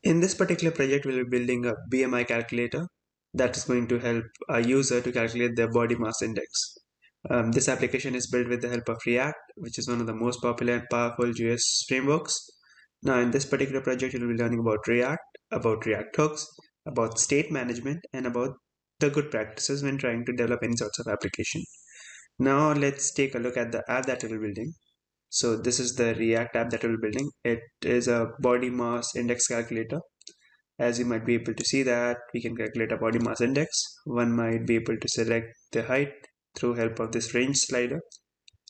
In this particular project, we'll be building a BMI calculator that is going to help a user to calculate their body mass index. This application is built with the help of React, which is one of the most popular and powerful JS frameworks. Now, in this particular project, you'll be learning about React hooks, about state management, and about the good practices when trying to develop any sorts of application. Now, let's take a look at the app that we're building. So this is the React app that we're building. It is a body mass index calculator. As you might be able to see that we can calculate a body mass index. One might be able to select the height through help of this range slider.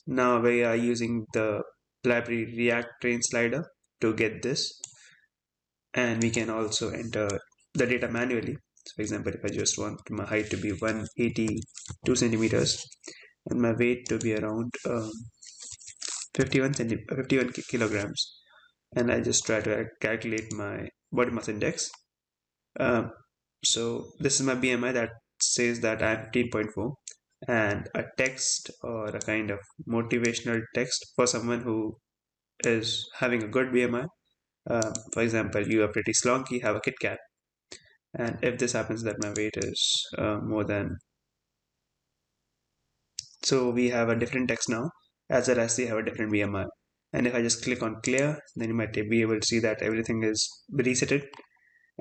Now we are using the library React train slider to get this, and we can also enter the data manually. So for example, if I just want my height to be 182 centimeters and my weight to be around 51 kilograms, and I just try to calculate my body mass index. So this is my BMI that says that I'm 15.4, and a text or a kind of motivational text for someone who is having a good BMI. For example, you are pretty slonky, have a Kit Kat, and if this happens that my weight is more than, so we have a different text now, as well as we have a different BMI. And if I just click on clear, then you might be able to see that everything is resetted.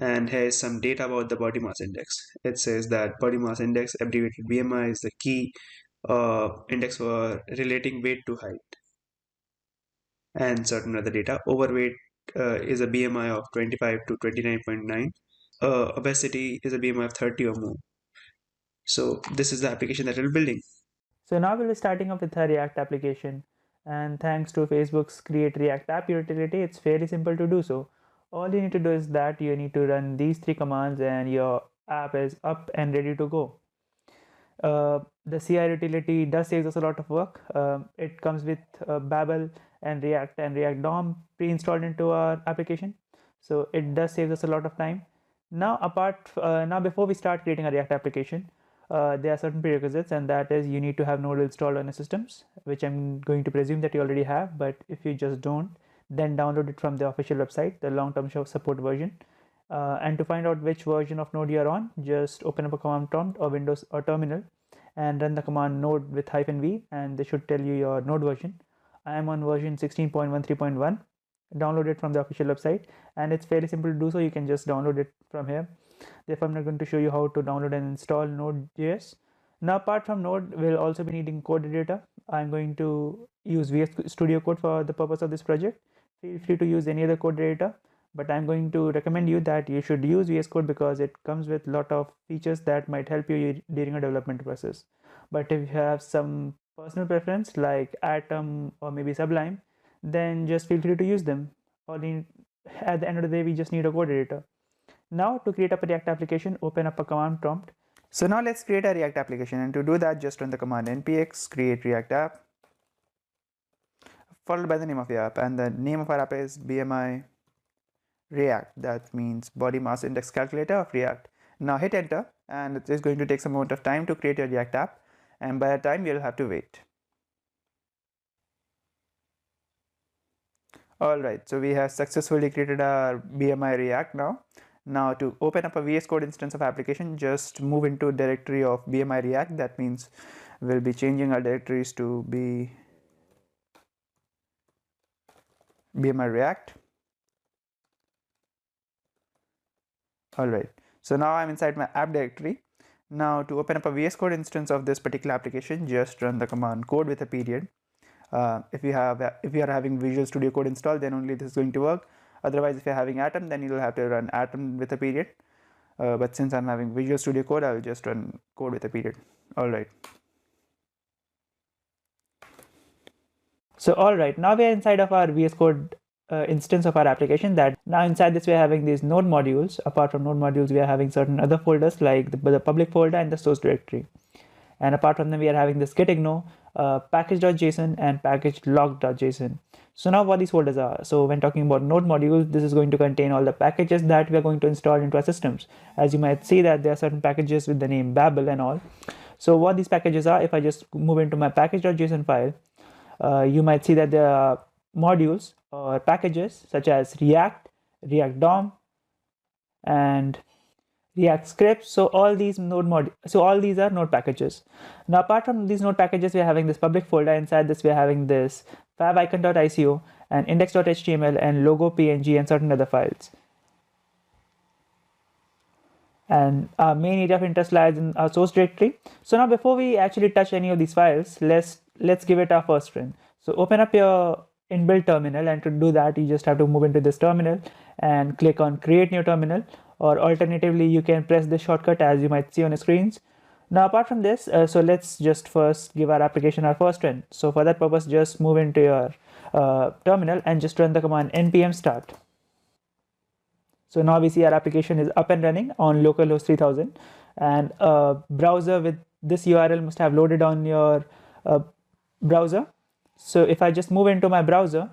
And here is some data about the body mass index. It says that body mass index, abbreviated BMI, is the key index for relating weight to height. And certain other data. Overweight is a BMI of 25 to 29.9. Obesity is a BMI of 30 or more. So this is the application that we're building. So now we'll be starting off with our React application, and thanks to Facebook's Create React App utility, it's fairly simple to do so. All you need to do is that you need to run these 3 commands and your app is up and ready to go. The CI utility does save us a lot of work. It comes with Babel and React DOM pre-installed into our application, so it does save us a lot of time. Now before we start creating a React application, there are certain prerequisites, and that is you need to have Node installed on your systems, which I'm going to presume that you already have, but if you just don't, then download it from the official website, the long-term support version. And to find out which version of Node you're on, just open up a command prompt or Windows or terminal and run the command node with -v, and they should tell you your node version. I am on version 16.13.1. Download it from the official website, and it's fairly simple to do so. You can just download it from here. Therefore, I'm not going to show you how to download and install Node.js. Now, apart from Node, we'll also be needing code editor. I'm going to use VS Studio Code for the purpose of this project. Feel free to use any other code editor, but I'm going to recommend you that you should use VS Code because it comes with a lot of features that might help you during a development process. But if you have some personal preference like Atom or maybe Sublime, then just feel free to use them. At the end of the day, we just need a code editor. Now to create up a React application, open up a command prompt. So now let's create a React application, and to do that, just run the command npx create React app followed by the name of your app, and the name of our app is BMI React. That means body mass index calculator of React. Now hit enter, and it is going to take some amount of time to create your React app, and by that time you'll have to wait. Alright, so we have successfully created our BMI React now. Now to open up a VS Code instance of application, just move into directory of BMI React. That means we'll be changing our directories to be BMI React. Alright, so now I'm inside my app directory. Now to open up a VS Code instance of this particular application, just run the command code with a period. If you are having Visual Studio Code installed, then only this is going to work. Otherwise, if you're having Atom, then you'll have to run Atom with a period. But since I'm having Visual Studio Code, I'll just run code with a period. Alright. So alright, now we are inside of our VS Code instance of our application. That now inside this we are having these node modules. Apart from node modules, we are having certain other folders like the public folder and the source directory. And apart from them, we are having this gitignore, package.json and package.log.json. So now what these folders are. So when talking about node modules, this is going to contain all the packages that we are going to install into our systems. As you might see that there are certain packages with the name Babel and all. So what these packages are, if I just move into my package.json file, you might see that there are modules or packages such as React, React DOM, and React scripts. So all these all these are node packages. Now apart from these node packages, we're having this public folder. Inside this, we're having this favicon.ico and index.html and logo png and certain other files. And our main area of interest lies in our source directory. So now before we actually touch any of these files, let's give it our first run. So open up your inbuilt terminal, and to do that you just have to move into this terminal and click on create new terminal, or alternatively you can press this shortcut as you might see on the screens. Now apart from this, so let's just first give our application our first run. So for that purpose, just move into your terminal and just run the command npm start. So now we see our application is up and running on localhost 3000, and a browser with this URL must have loaded on your browser. So if I just move into my browser,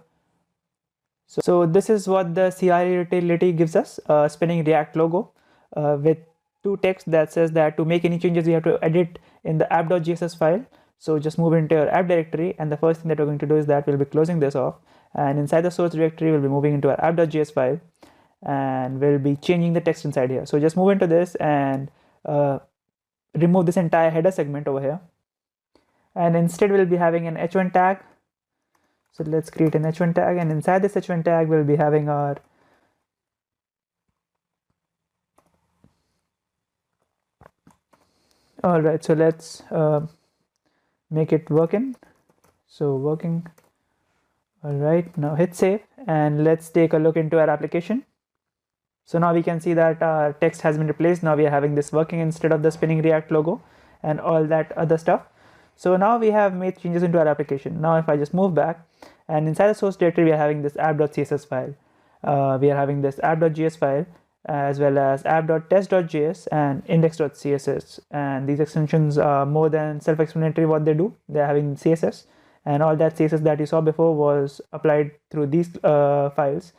so this is what the CRE utility gives us, spinning React logo with two text that says that to make any changes, you have to edit in the app.js file. So just move into your app directory, and the first thing that we're going to do is that we'll be closing this off, and inside the source directory, we'll be moving into our app.js file, and we'll be changing the text inside here. So just move into this and remove this entire header segment over here, and instead we'll be having an h1 tag. So let's create an h1 tag, and inside this h1 tag we'll be having our all right, so let's make it working. So working. All right, now hit save, and let's take a look into our application. So now we can see that our text has been replaced. Now we are having this working instead of the spinning React logo and all that other stuff. So now we have made changes into our application. Now if I just move back, and inside the source directory we are having this app.css file. We are having this app.js file, as well as app.test.js and index.css. And these extensions are more than self-explanatory what they do. They're having CSS, and all that CSS that you saw before was applied through these files.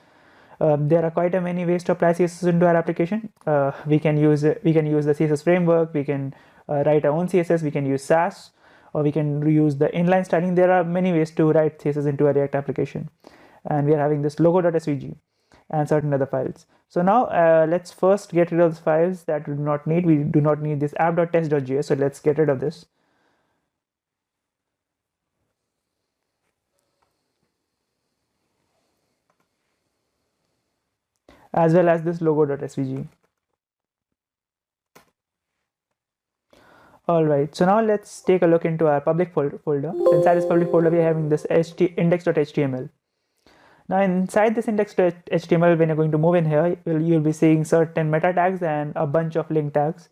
There are quite a many ways to apply CSS into our application. We can use the CSS framework. We can write our own CSS. We can use Sass, or we can use the inline styling. There are many ways to write CSS into a React application. And we are having this logo.svg and certain other files. So now let's first get rid of the files that we do not need. We do not need this app.test.js. So let's get rid of this. As well as this logo.svg. All right, so now let's take a look into our public folder. So inside this public folder, we are having this index.html. Now inside this index.html, when you're going to move in here, you'll be seeing certain meta tags and a bunch of link tags.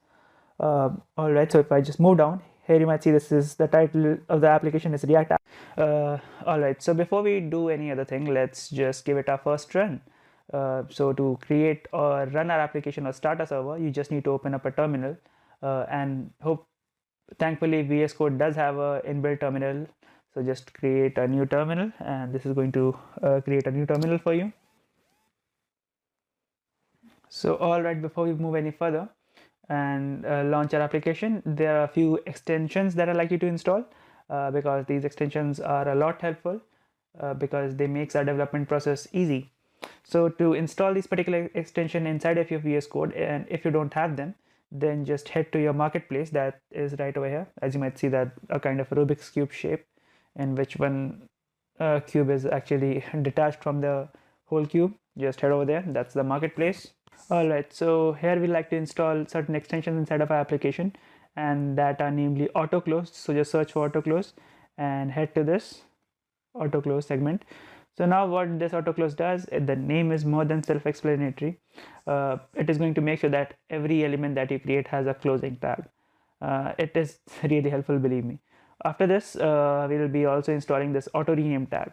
All right, so if I just move down, here you might see this is the title of the application is React. All right, so before we do any other thing, let's just give it our first run. So to create or run our application or start a server, you just need to open up a terminal, and thankfully VS Code does have a inbuilt terminal. So just create a new terminal, and this is going to create a new terminal for you. So all right, before we move any further and launch our application, there are a few extensions that I'd like you to install, because these extensions are a lot helpful, because they makes our development process easy. So to install this particular extension inside of your VS Code, and if you don't have them, then just head to your marketplace that is right over here. As you might see, that a kind of Rubik's cube shape, in which one cube is actually detached from the whole cube. Just head over there. That's the marketplace. All right, so here we like to install certain extensions inside of our application, and that are namely auto close. So just search for auto close and head to this auto close segment. So now what this auto close does, the name is more than self-explanatory. It is going to make sure that every element that you create has a closing tag. It is really helpful, believe me. After this, we will be also installing this auto rename tag.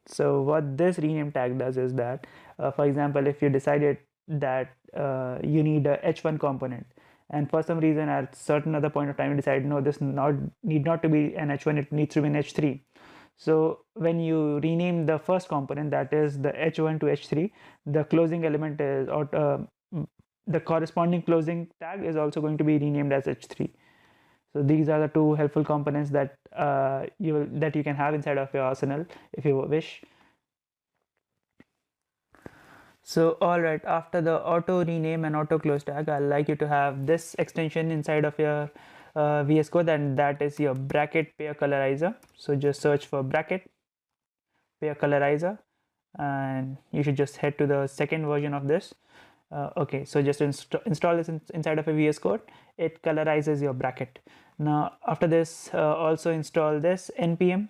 So what this rename tag does is that, for example, if you decided that you need a h1 component, and for some reason at certain other point of time you decide no, this need not to be an h1, it needs to be an h3. So when you rename the first component, that is the h1 to h3, the closing element is, or the corresponding closing tag is also going to be renamed as h3. So these are the two helpful components that you can have inside of your arsenal if you wish. So alright, after the auto rename and auto close tag, I'd like you to have this extension inside of your VS Code, and that is your bracket pair colorizer. So just search for bracket pair colorizer, and you should just head to the second version of this. Okay, so just install this inside of a VS Code. It colorizes your bracket. Now after this, also install this npm.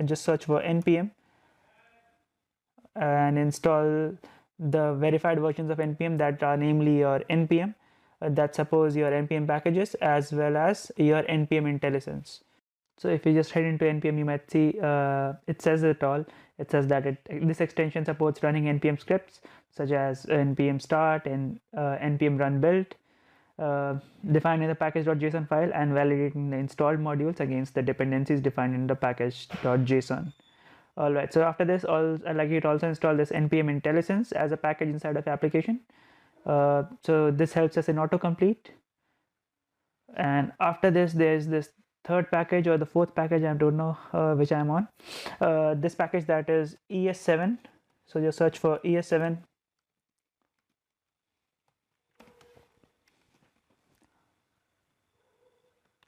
Just search for npm and install the verified versions of npm, that are namely your npm that suppose your npm packages as well as your npm IntelliSense. So if you just head into npm, you might see it says it all. It says that this extension supports running npm scripts such as npm start and npm run build, defining the package.json file and validating the installed modules against the dependencies defined in the package.json. Alright, so after this, I'd like you to also install this npm IntelliSense as a package inside of the application. So this helps us in autocomplete. And after this, there's this third package or the fourth package, I don't know which I'm on. This package, that is ES7. So just search for ES7.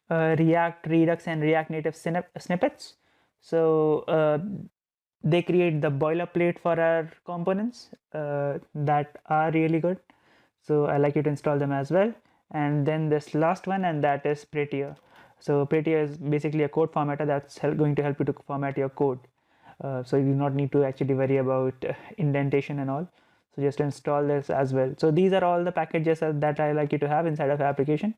React-Redux and React Native snippets. So they create the boilerplate for our components that are really good. So I like you to install them as well. And then this last one, and that is Prettier. So Prettier is basically a code formatter that's going to help you to format your code. So you do not need to actually worry about indentation and all. So just install this as well. So these are all the packages that I like you to have inside of your application.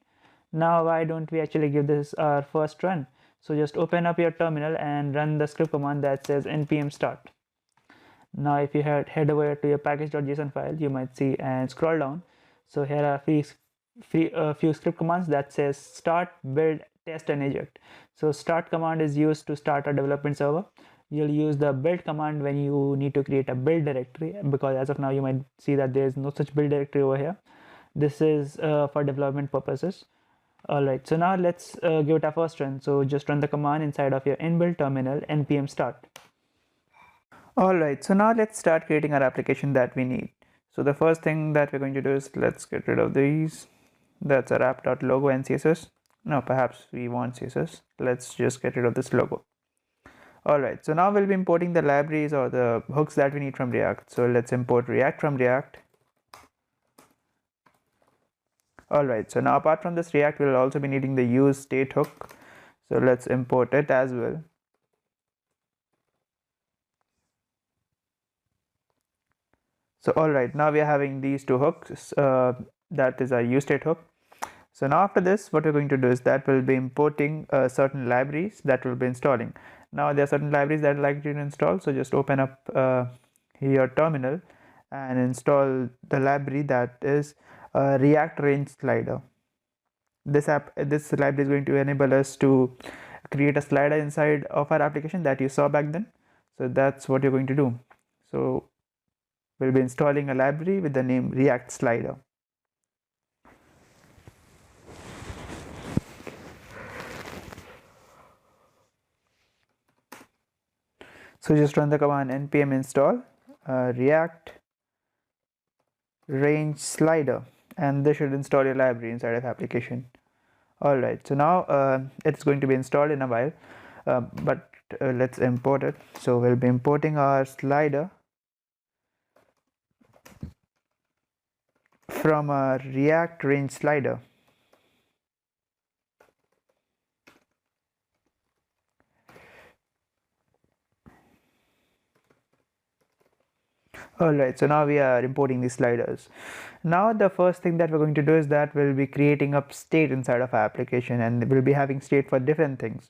Now why don't we actually give this our first run? So just open up your terminal and run the script command that says npm start. Now if you head over to your package.json file, you might see and scroll down. So here are few script commands that says start, build, test and eject. So start command is used to start a development server. You'll use the build command when you need to create a build directory, because as of now you might see that there is no such build directory over here. This is for development purposes. Alright, so now let's give it a first run. So just run the command inside of your inbuilt terminal npm start. Alright, so now let's start creating our application that we need. So the first thing that we're going to do is let's get rid of these. That's our app.logo and CSS. No, perhaps we want CSS. Let's just get rid of this logo. Alright, so now we'll be importing the libraries or the hooks that we need from React. So let's import React from React. Alright, so now apart from this React, we'll also be needing the use state hook. So let's import it as well. So alright, now we are having these two hooks, that is our use state hook. So now after this, what we're going to do is that we'll be importing certain libraries that we'll be installing. Now there are certain libraries that I'd like you to install, so just open up your terminal and install the library that is React range slider. This library is going to enable us to create a slider inside of our application that you saw back then. So that's what you're going to do. So we'll be installing a library with the name React slider. So just run the command npm install react range slider, and this should install your library inside of application. Alright, so now it's going to be installed in a while, but let's import it. So we'll be importing our slider from our React range slider. Alright, so now we are importing these sliders. Now the first thing that we're going to do is that we'll be creating up state inside of our application, and we'll be having state for different things.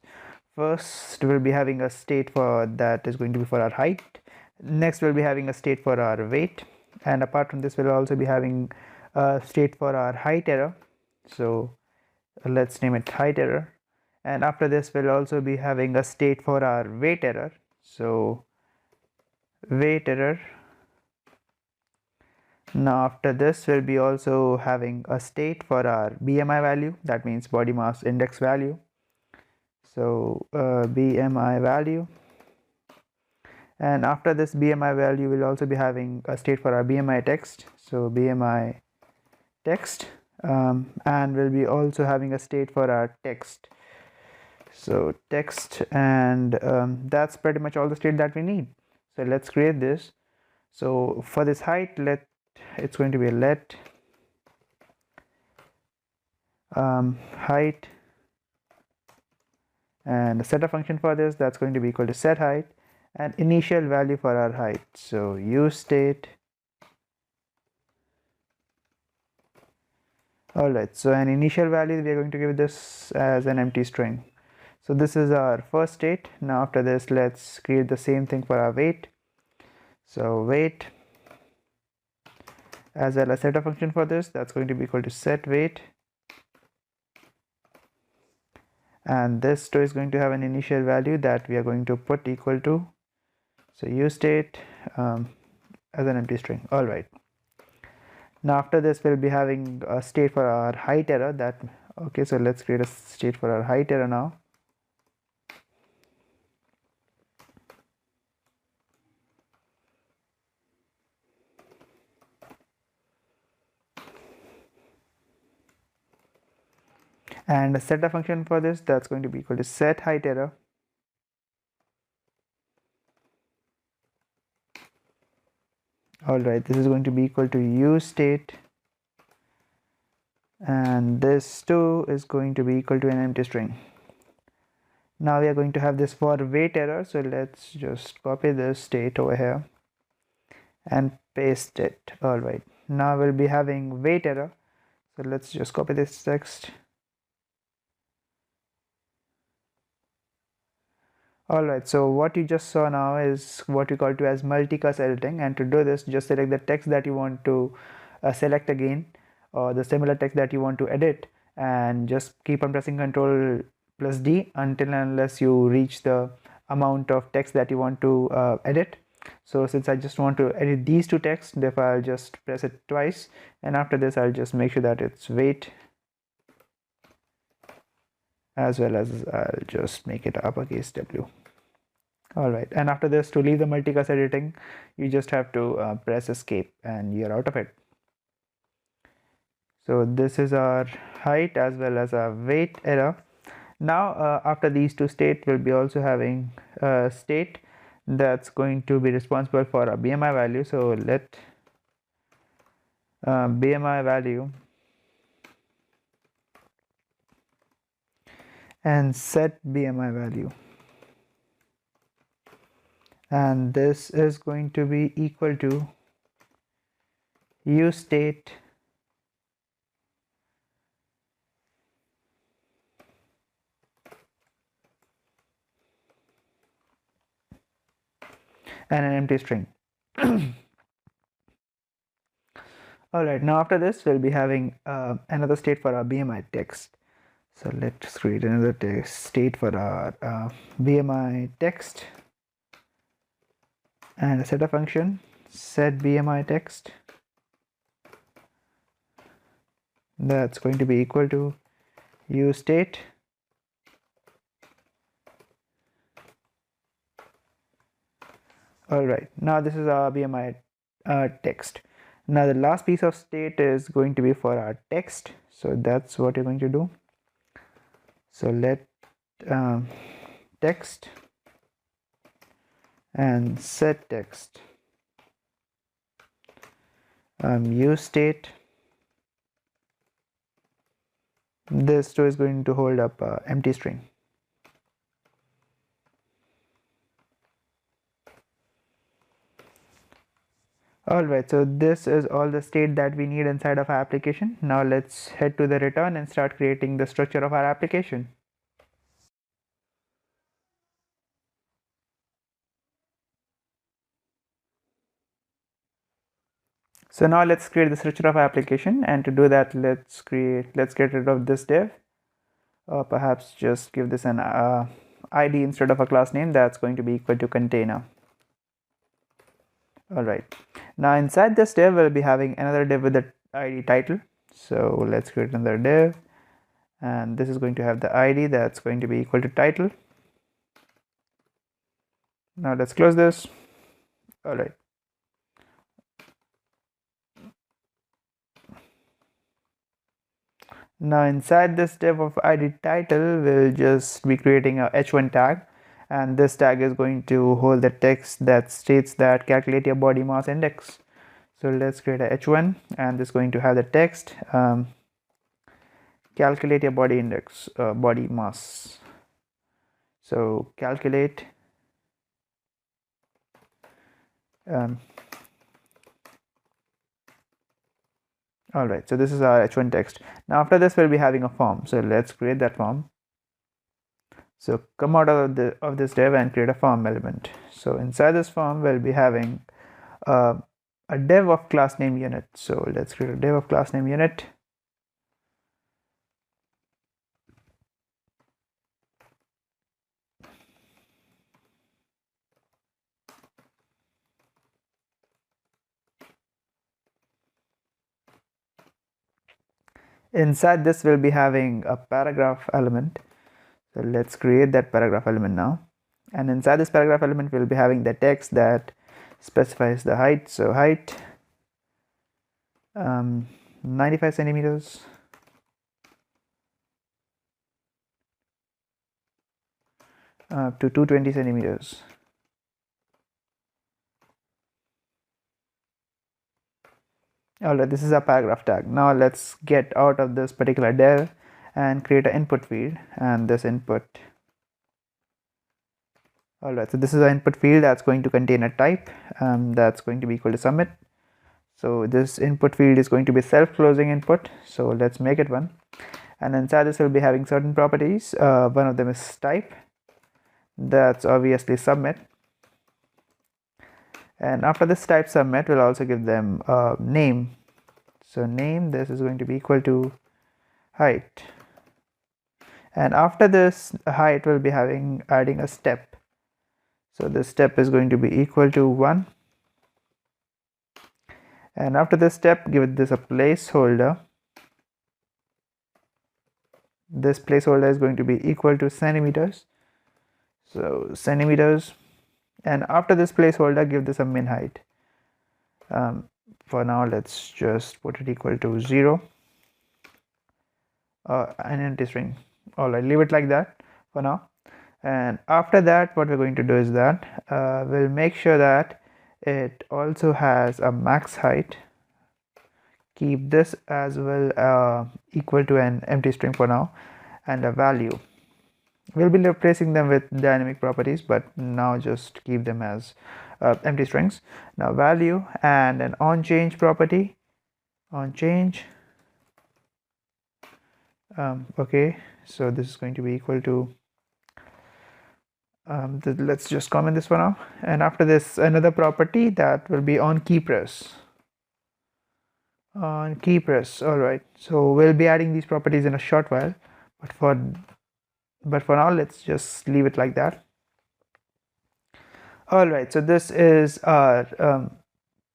First, we'll be having a state for that is going to be for our height. Next, we'll be having a state for our weight, and apart from this, we'll also be having a state for our height error. So let's name it height error. And after this, we'll also be having a state for our weight error. So weight error. Now after this, we'll be also having a state for our BMI value, that means body mass index value. So BMI value, And after this BMI value, we'll also be having a state for our BMI text. So BMI text, and we'll be also having a state for our text. So text, and that's pretty much all the state that we need. So let's create this. So for this height, it's going to be a let height, and a setup function for this, that's going to be equal to set height, and initial value for our height. So use state. Alright, so an initial value, we are going to give this as an empty string. So this is our first state. Now after this, let's create the same thing for our weight. So weight, as well as setup function for this, that's going to be equal to set weight, and this too is going to have an initial value that we are going to put equal to, so use state, as an empty string. All right, now after this, we'll be having a state for our height error. Okay, so let's create a state for our height error now. And a setup function for this, that's going to be equal to set height error. All right, this is going to be equal to use state, and this too is going to be equal to an empty string. Now we are going to have this for weight error, so let's just copy this state over here and paste it. All right, now we'll be having weight error, so let's just copy this text. Alright, so what you just saw now is what we call to as multicast editing, and to do this, just select the text that you want to select again, or the similar text that you want to edit, and just keep on pressing Ctrl plus D until and unless you reach the amount of text that you want to edit. So since I just want to edit these two texts, therefore I'll just press it twice, and after this I'll just make sure that it's weight, as well as I'll just make it uppercase W. Alright, and after this, to leave the multicast editing, you just have to press escape and you're out of it. So this is our height as well as our weight error. Now after these two states, we'll be also having a state that's going to be responsible for a BMI value. So let BMI value and set BMI value, and this is going to be equal to use state and an empty string. Alright, now after this, we'll be having another state for our BMI text. So let's create another state for our BMI text, and a setup function, set BMI text, that's going to be equal to use state Alright, now this is our BMI text. Now the last piece of state is going to be for our text, so that's what you're going to do. So let text and set text, use state. This too is going to hold up empty string. Alright, so this is all the state that we need inside of our application. Now let's head to the return and start creating the structure of our application. So now let's create the structure of our application, and to do that, let's get rid of this div, or perhaps just give this an ID instead of a class name that's going to be equal to container. Alright, now inside this div we'll be having another div with the ID title. So let's create another div, and this is going to have the ID that's going to be equal to title. Now let's close this. All right. Now inside this div of id title, we'll just be creating a h1 tag, and this tag is going to hold the text that states that calculate your body mass index. So let's create a h1, and this is going to have the text calculate your body index, body mass. So calculate um, all right, so this is our h1 text. Now after this, we'll be having a form, so let's create that form. So come out of this div and create a form element. So inside this form, we'll be having uh, a div of class name unit. So let's create a div of class name unit. Inside this, we'll be having a paragraph element. So let's create that paragraph element now. And inside this paragraph element, we'll be having the text that specifies the height. So height 95 centimeters. Up to 220 centimeters. Alright, this is a paragraph tag. Now let's get out of this particular div and create an input field, and this input. Alright, so this is an input field that's going to contain a type that's going to be equal to submit. So this input field is going to be self-closing input, so let's make it one. And inside this, we'll be having certain properties. One of them is type, that's obviously submit. And after this type submit, we'll also give them name. So name, this is going to be equal to height. And after this height, we'll be adding a step. So this step is going to be equal to 1. And after this step, give this a placeholder. This placeholder is going to be equal to centimeters. So centimeters. And after this placeholder, give this a min height. For now, let's just put it equal to 0. An empty string. Alright, leave it like that for now. And after that, what we're going to do is that we'll make sure that it also has a max height. Keep this as well equal to an empty string for now, and a value. We'll be replacing them with dynamic properties, but now just keep them as empty strings. Now value and an onChange property. OnChange. Okay, so this is going to be equal to let's just comment this one out. And after this, another property that will be on key press. On key press. All right, so we'll be adding these properties in a short while, but for now, let's just leave it like that. All right, so this is our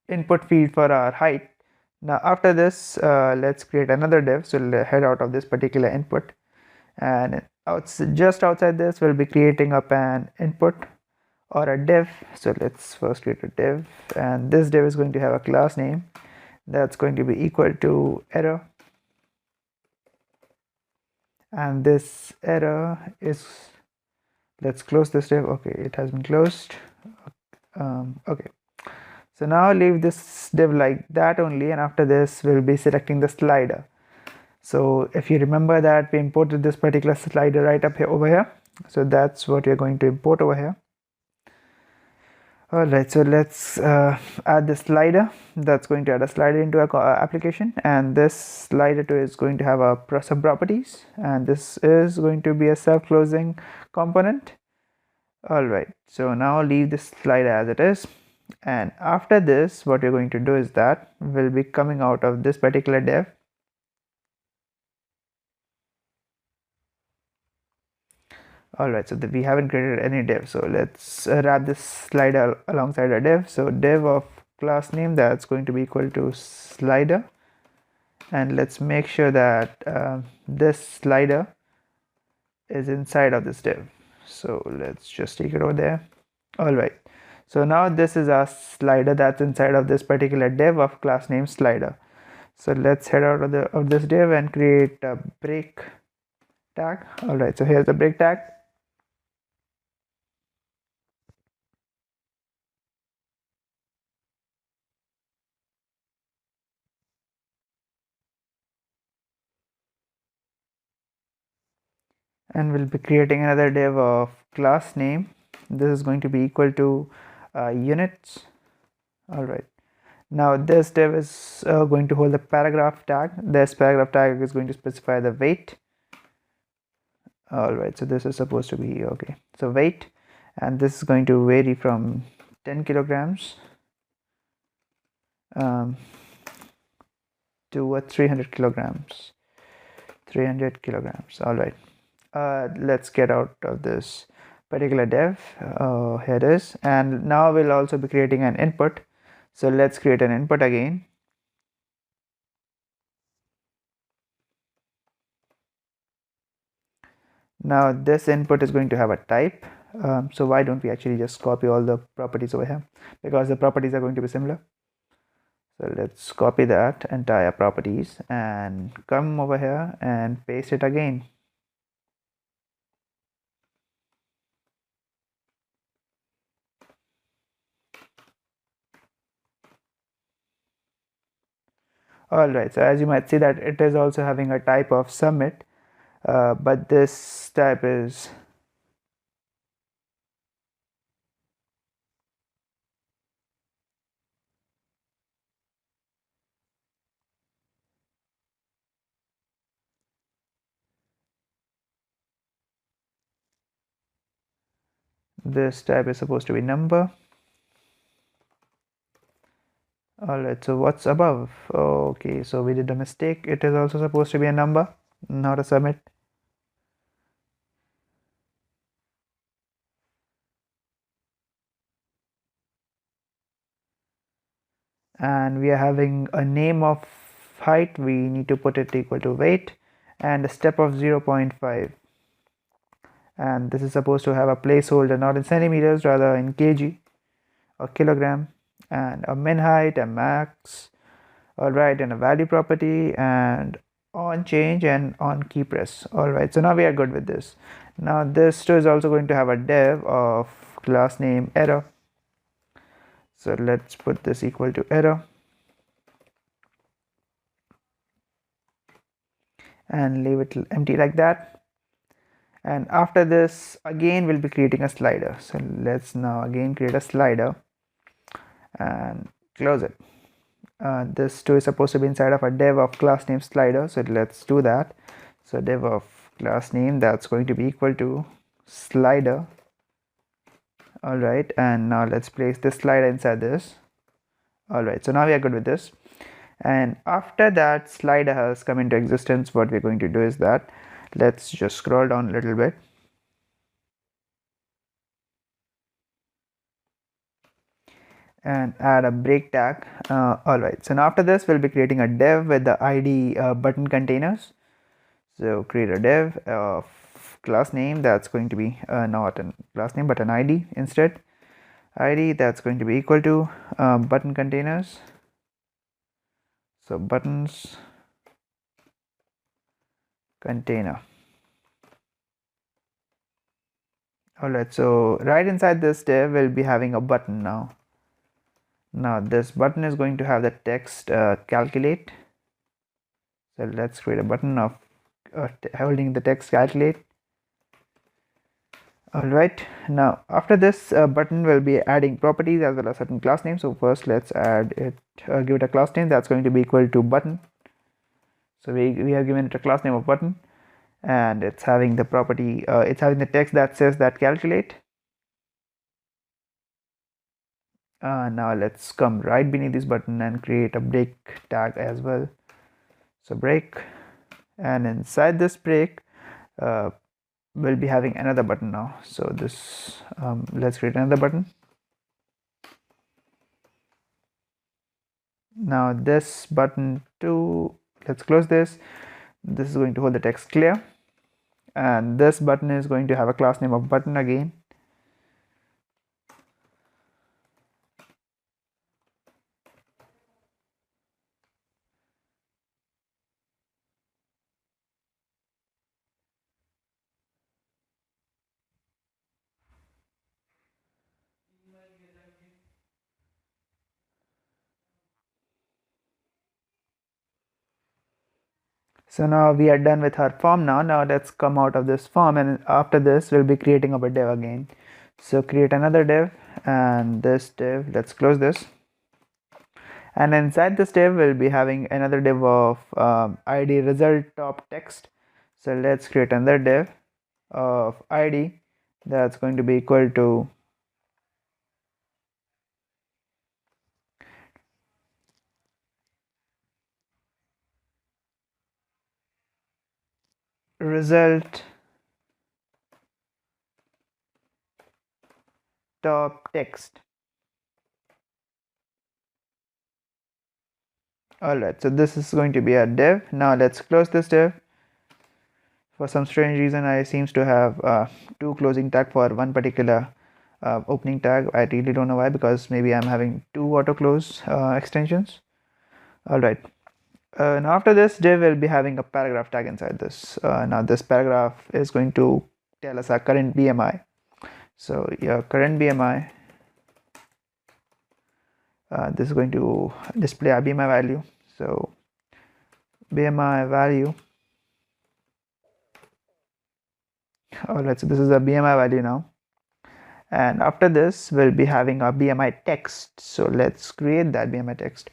input field for our height. Now after this, let's create another div. So we'll head out of this particular input, and just outside this, we'll be creating up an input or a div. So let's first create a div, and this div is going to have a class name that's going to be equal to error, and this error is, let's close this div. Okay, it has been closed. Okay, so now leave this div like that only, and after this, we'll be selecting the slider. So if you remember that we imported this particular slider right up here over here, so that's what we're going to import over here. All right, so let's add the slider. That's going to add a slider into our application, and this slider too is going to have a some properties, and this is going to be a self-closing component. All right, so now leave this slider as it is, and after this, what we're going to do is that we'll be coming out of this particular div. Alright, so we haven't created any div, so let's wrap this slider alongside a div. So div of class name, that's going to be equal to slider, and let's make sure that this slider is inside of this div. So let's just take it over there. Alright, So now this is our slider that's inside of this particular div of class name slider. So let's head out of this div and create a break tag. All right, so here's the break tag. And we'll be creating another div of class name. This is going to be equal to units. All right, now this div is going to hold the paragraph tag. This paragraph tag is going to specify the weight. All right, so this is supposed to be okay, so weight, and this is going to vary from 10 kilograms to 300 kilograms. All right, let's get out of this particular div. Here it is, and now we'll also be creating an input. So let's create an input again. Now this input is going to have a type. So why don't we actually just copy all the properties over here, because the properties are going to be similar. So let's copy that entire properties and come over here and paste it again. Alright, so as you might see that it is also having a type of submit, but this type is supposed to be number. Alright, so what's above? Okay, so we did a mistake. It is also supposed to be a number, not a submit. And we are having a name of height. We need to put it equal to weight and a step of 0.5. And this is supposed to have a placeholder not in centimeters, rather in kg or kilogram, and a min height and max. Alright, and a value property and on change and on key press. Alright, so now we are good with this. Now this is also going to have a div of class name error. So let's put this equal to error and leave it empty like that. And after this, again we'll be creating a slider. So let's now again create a slider and close it. This too is supposed to be inside of a div of class name slider, so let's do that. So div of class name, that's going to be equal to slider. Alright, and now let's place this slider inside this. Alright, so now we are good with this. And after that slider has come into existence, what we're going to do is that let's just scroll down a little bit. And add a break tag. Alright, so now after this we'll be creating a div with the id button containers. So create a div of class name that's going to be not a class name but an id instead. Id that's going to be equal to button containers. So buttons container. Alright, so right inside this div we'll be having a button now. Now this button is going to have the text calculate. So let's create a button of holding the text calculate. Alright, now after this button will be adding properties as well as certain class names. So first let's add it, give it a class name that's going to be equal to button. So we have given it a class name of button, and it's having the property, it's having the text that says that calculate. Now let's come right beneath this button and create a break tag as well. So break, and inside this break we'll be having another button now. So this let's create another button. Now this button too, let's close this. This is going to hold the text clear, and this button is going to have a class name of button again. So now we are done with our form. Now let's come out of this form, and after this we'll be creating up a div again. So create another div, and this div, let's close this, and inside this div we'll be having another div of id result top text. So let's create another div of id that's going to be equal to result top text. Alright, so this is going to be a div. Now let's close this div. For some strange reason I seems to have two closing tag for one particular opening tag. I really don't know why, because maybe I'm having two auto close extensions. Alright, and after this div will be having a paragraph tag inside this. Now this paragraph is going to tell us our current BMI. So your current BMI, this is going to display our BMI value. So BMI value. Alright, so this is a BMI value now, and after this we'll be having a BMI text. So let's create that BMI text.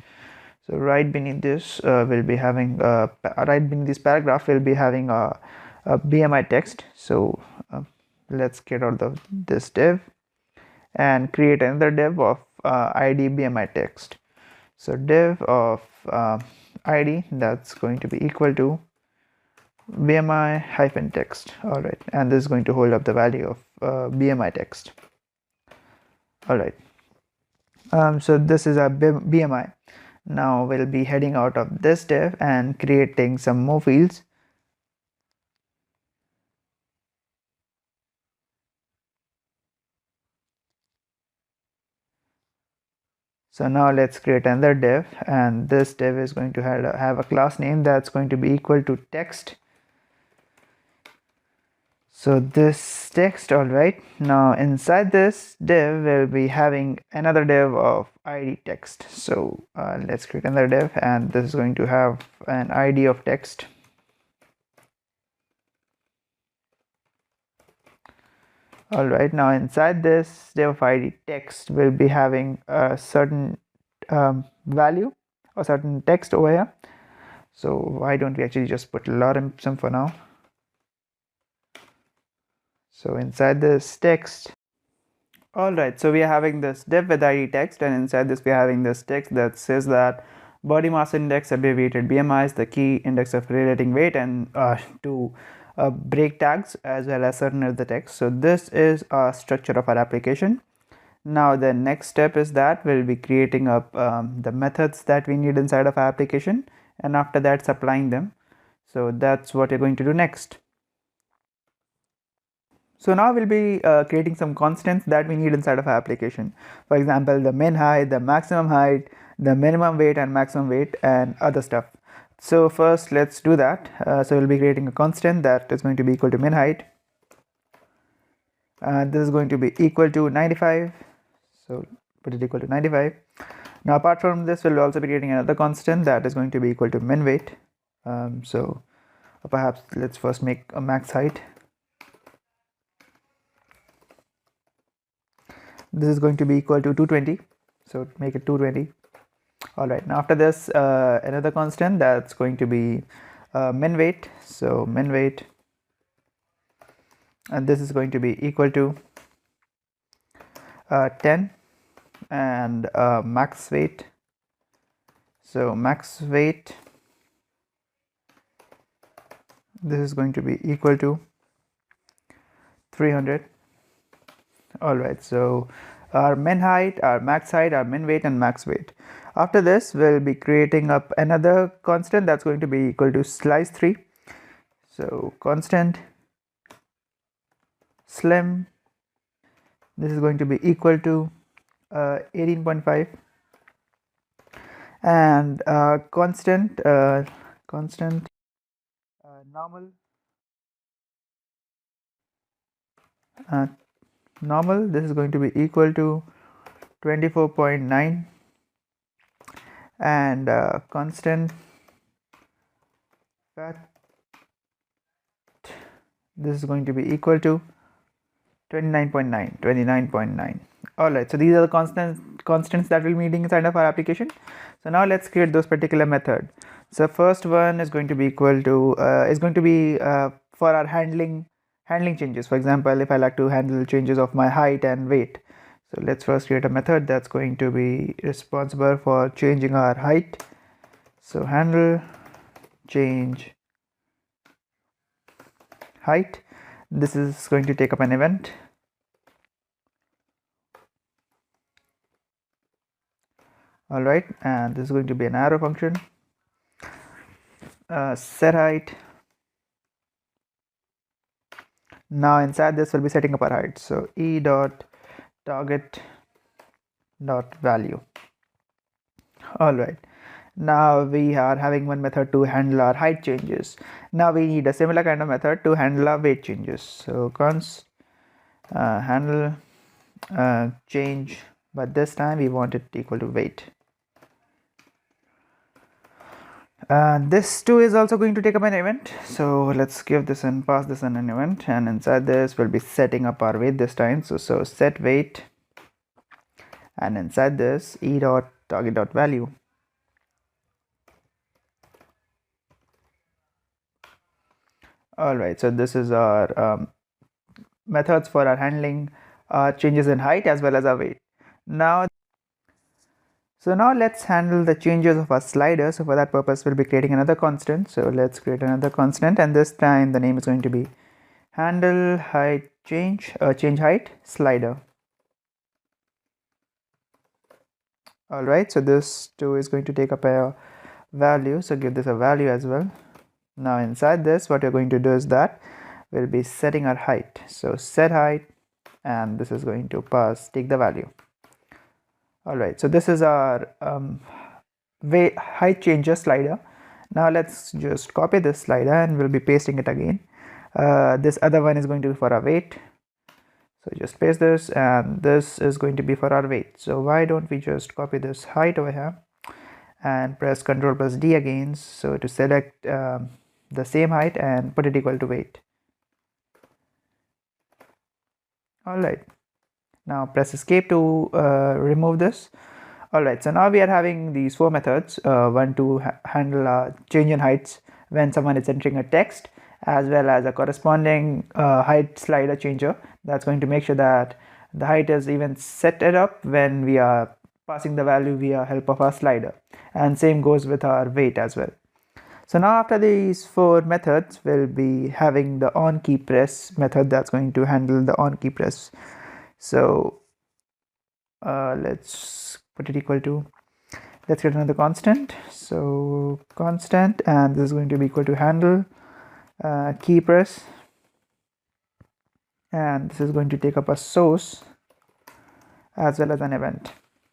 So right beneath this we'll be having right beneath this paragraph we'll be having a BMI text. So let's get out of this div and create another div of id BMI text. So div of id that's going to be equal to BMI hyphen text. Alright, and this is going to hold up the value of BMI text. Alright, so this is our BMI. Now we'll be heading out of this div and creating some more fields. So now let's create another div, and this div is going to have a class name that's going to be equal to text. So this text, alright, now inside this div we'll be having another div of id text. So let's create another div, and this is going to have an id of text. Alright, now inside this div of id text we'll be having a certain value or certain text over here. So why don't we actually just put lorem ipsum for now. So inside this text, alright, so we are having this div with id text, and inside this we are having this text that says that body mass index abbreviated BMI is the key index of relating weight, and two break tags as well as certain other text. So this is a structure of our application. Now the next step is that we'll be creating up the methods that we need inside of our application, and after that supplying them. So that's what you're going to do next. So now we'll be creating some constants that we need inside of our application. For example, the min height, the maximum height, the minimum weight and maximum weight, and other stuff. So first let's do that. So we'll be creating a constant that is going to be equal to min height. This is going to be equal to 95. So put it equal to 95. Now apart from this, we'll also be creating another constant that is going to be equal to min weight. So perhaps let's first make a max height. This is going to be equal to 220. So make it 220. Alright, now after this another constant that's going to be min weight. So min weight, and this is going to be equal to 10, and max weight. So max weight, this is going to be equal to 300. Alright, so our min height, our max height, our min weight and max weight. After this we'll be creating up another constant that's going to be equal to slice 3. So constant slim, this is going to be equal to 18.5, and constant normal, normal, this is going to be equal to 24.9, and constant fat, this is going to be equal to 29.9. All right, so these are the constants that we'll be needing inside of our application. So now let's create those particular method. So first one is going to be equal to for our handling changes. For example, if I like to handle changes of my height and weight, so let's first create a method that's going to be responsible for changing our height. So handle change height. This is going to take up an event. All right, and this is going to be an arrow function. Set height. Now inside this we'll be setting up our height. So e dot target dot value. All right, now we are having one method to handle our height changes. Now we need a similar kind of method to handle our weight changes. So const handle change, but this time we want it equal to weight. This too is also going to take up an event. So let's give this and pass this in an event, and inside this we'll be setting up our weight this time. So set weight, and inside this e dot target dot value. All right, so this is our methods for our handling changes in height as well as our weight. Now let's handle the changes of our slider. So for that purpose we'll be creating another constant. So let's create another constant, and this time the name is going to be handle height change height slider. All right, so this too is going to take up a value, so give this a value as well. Now inside this what you're going to do is that we'll be setting our height. So set height, and this is going to take the value. All right, so this is our height changer slider. Now let's just copy this slider and we'll be pasting it again. This other one is going to be for our weight. So just paste this, and this is going to be for our weight. So why don't we just copy this height over here and press Ctrl plus D again, so to select the same height and put it equal to weight. All right, now press escape to remove this. All right, so now we are having these four methods, one to handle change in heights when someone is entering a text, as well as a corresponding height slider changer that's going to make sure that the height is even set it up when we are passing the value via help of our slider, and same goes with our weight as well. So now after these four methods we'll be having the on key press method that's going to handle the on key press. So let's put it equal to, let's get another constant. So constant, and this is going to be equal to handle key press, and this is going to take up a source as well as an event.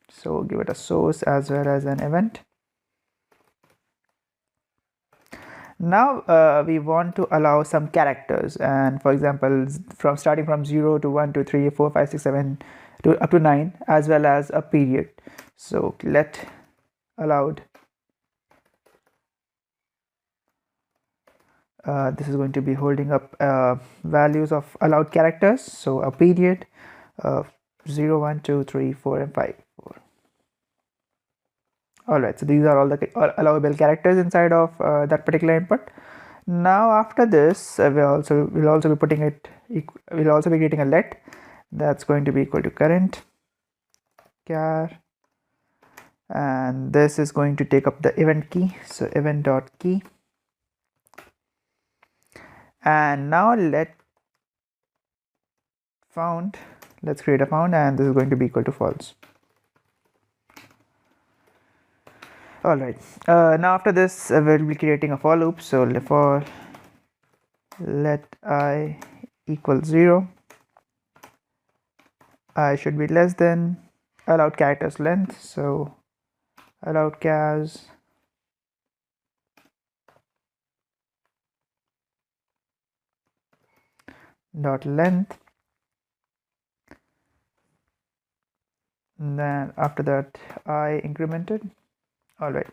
So give it a source as well as an event. Now we want to allow some characters, and for example from starting from 0 to 1 2 3 4 5 6 7 to up to 9, as well as a period. So let allowed, this is going to be holding up values of allowed characters. So a period of 0 1 2 3 4 and 5 4. All right, so these are all the allowable characters inside of that particular input. Now after this we'll also be putting it, we'll also be creating a let that's going to be equal to current char, and this is going to take up the event key. So event dot key, and now let found, let's create a found, and this is going to be equal to false. All right, now after this we'll be creating a for loop. So for let I equal 0, I should be less than allowed characters length. So allowed chars dot length, and then after that I incremented. All right,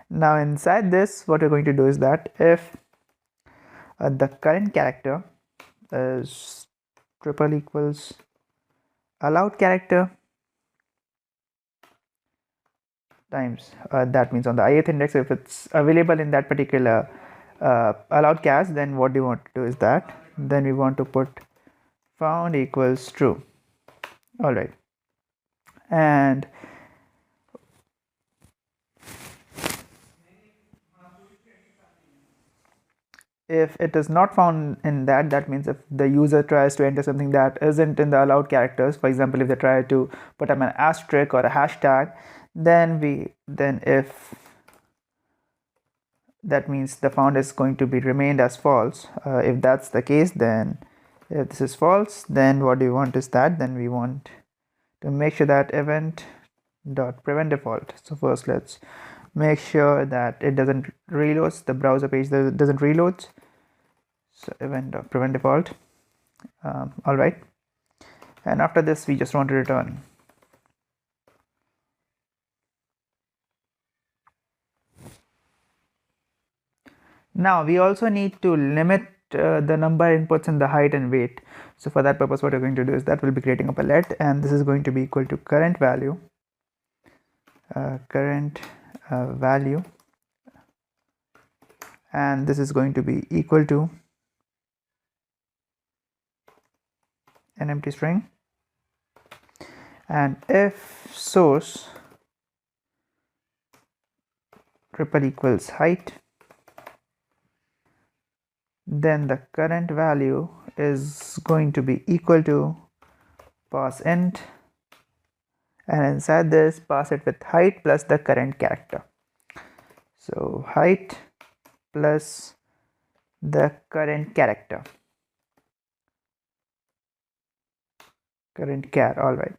now inside this what we're going to do is that if The current character is triple equals allowed character times, that means on the ith index, if it's available in that particular allowed cache, then what we want to do is that then we want to put found equals true. All right, and if it is not found in that, that means if the user tries to enter something that isn't in the allowed characters, for example, if they try to put up an asterisk or a hashtag, then if that means the found is going to be remained as false. If that's the case, then if this is false, then what we want is that then we want to make sure that event dot prevent default. So first let's make sure that it doesn't reload, the browser page doesn't reload. So event dot prevent default. All right, and after this we just want to return. Now we also need to limit the number inputs in the height and weight. So for that purpose, what we're going to do is that we'll be creating a palette, and this is going to be equal to current value, and this is going to be equal to an empty string, and if source triple equals height, then the current value is going to be equal to pass int, and inside this pass it with height plus the current character. So height plus the current character, current char. All right,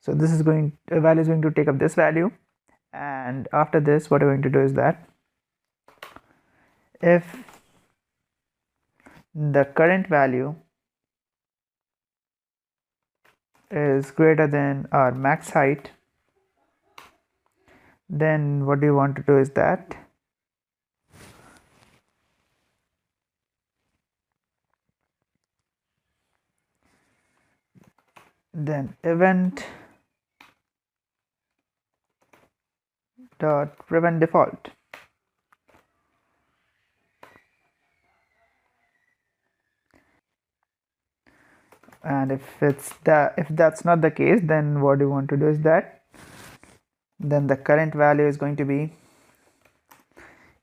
so this is going, value is going to take up this value, and after this what we're going to do is that if the current value is greater than our max height, then what we want to do is that then event dot prevent default. And if that's not the case, then what you want to do is that then the current value is going to be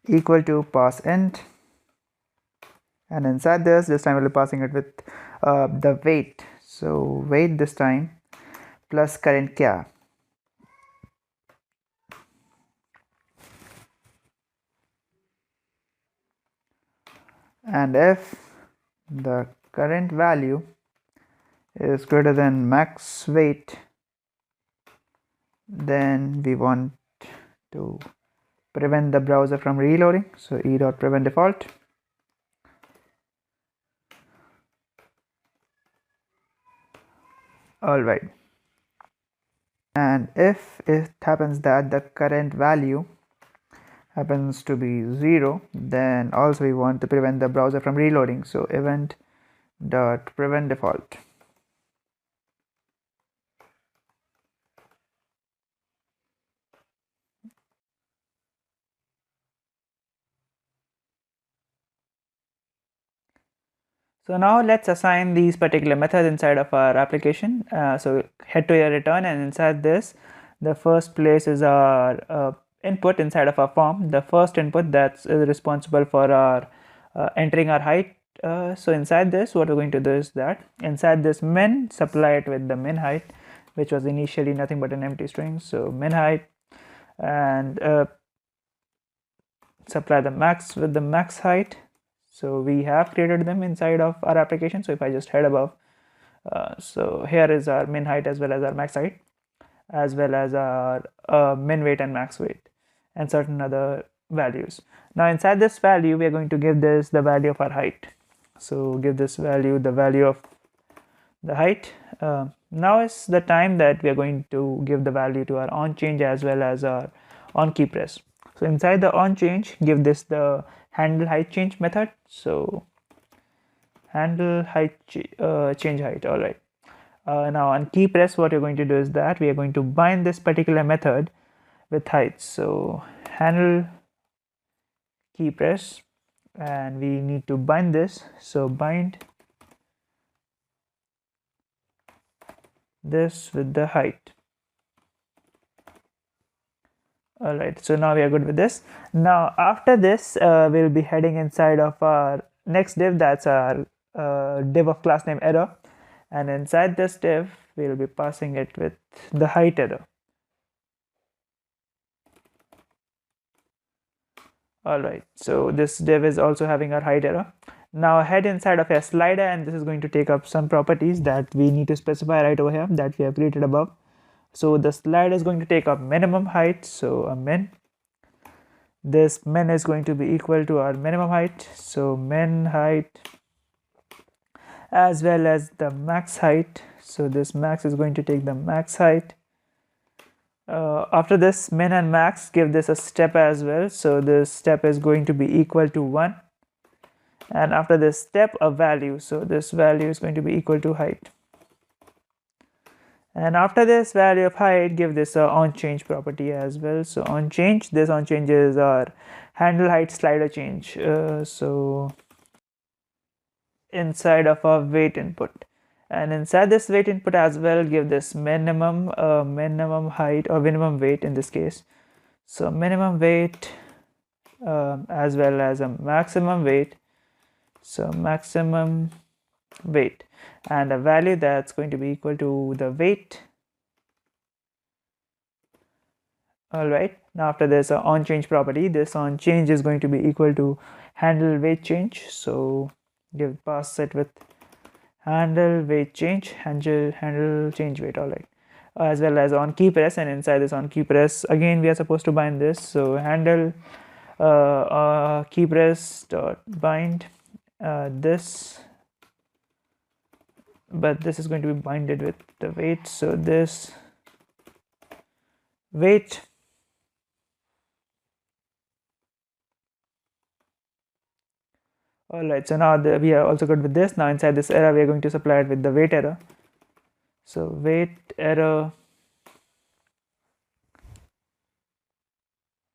equal to pass int, and inside this time we'll be passing it with the weight. So weight this time plus current char. And if the current value is greater than max weight, then we want to prevent the browser from reloading. So e.prevent default. All right, and if it happens that the current value happens to be 0, then also we want to prevent the browser from reloading. So event dot prevent default. So now let's assign these particular methods inside of our application. So head to your return, and inside this, the first place is our input inside of our form. The first input that's responsible for our entering our height. So inside this, what we're going to do is that inside this min, supply it with the min height, which was initially nothing but an empty string. So min height, and supply the max with the max height. So we have created them inside of our application. So if I just head above, so here is our min height as well as our max height, as well as our min weight and max weight, and certain other values. Now inside this value, we are going to give this the value of our height. So give this value the value of the height. Now is the time that we are going to give the value to our on change as well as our on key press. So inside the onChange, give this the handle height change method. So handle height change height. All right. Now on key press, what you're going to do is that we are going to bind this particular method with height. So handle key press, and we need to bind this. So bind this with the height. All right, so now we are good with this. Now after this, we'll be heading inside of our next div. That's our div of class name error, and inside this div we'll be passing it with the height error. All right, so this div is also having our height error. Now head inside of a slider, and this is going to take up some properties that we need to specify right over here that we have created above. So the slider is going to take up minimum height, so a min. This min is going to be equal to our minimum height, so min height, as well as the max height. So this max is going to take the max height. After this, min and max give this a step as well, so this step is going to be equal to 1, and after this step, a value, so this value is going to be equal to height. And after this value of height, give this a onChange property as well. So onChange, this onChange is our handle height slider change. So inside of our weight input, and inside this weight input as well, give this minimum height or minimum weight in this case. So minimum weight as well as a maximum weight. So maximum weight, and a value that's going to be equal to the weight. All right, now after this onChange property, this onChange is going to be equal to handle weight change. So give pass it with handle weight change, handle change weight. All right, as well as on key press, and inside this on key press again we are supposed to bind this. So handle key press dot bind this, but this is going to be binded with the weight. So this weight. All right, so now we are also good with this. Now inside this error, we are going to supply it with the weight error. So weight error.